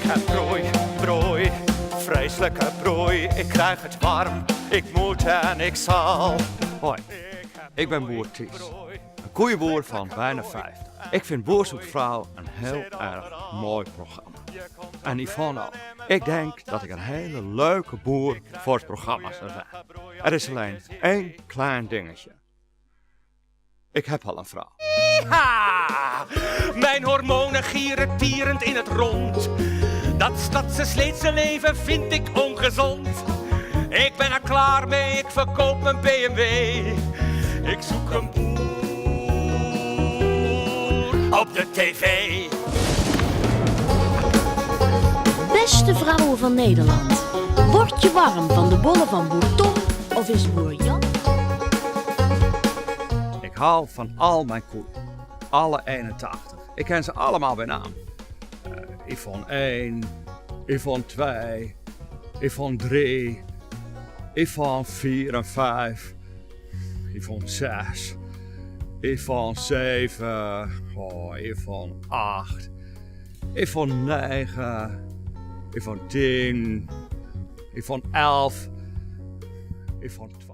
heb broei, vreselijke broei. Ik krijg het warm, ik moet en ik zal. Hoi, ik ben boer Ties. Een koeienboer van bijna 50. Ik vind Boer zoekt vrouw een heel erg mooi programma. En Yvonne ook. Ik denk dat ik een hele leuke boer voor het programma zou zijn. Er is alleen één klein dingetje. Ik heb al een vrouw. Ha! Mijn hormonen gieren tierend in het rond. Dat stadse sleetse leven vind ik ongezond. Ik ben er klaar mee, ik verkoop mijn BMW. Ik zoek een boer op de tv. Beste vrouwen van Nederland, word je warm van de bollen van boer Tom of is boer Jan? Ik hou van al mijn koeien. Alle 81. Ik ken ze allemaal bij naam. Yvonne 1, Yvonne 2, Yvonne 3, Yvonne 4 en 5, Yvonne 6, Yvonne 7, Yvonne 8, Yvonne 9, Yvonne 10, Yvonne 11, Yvonne 12.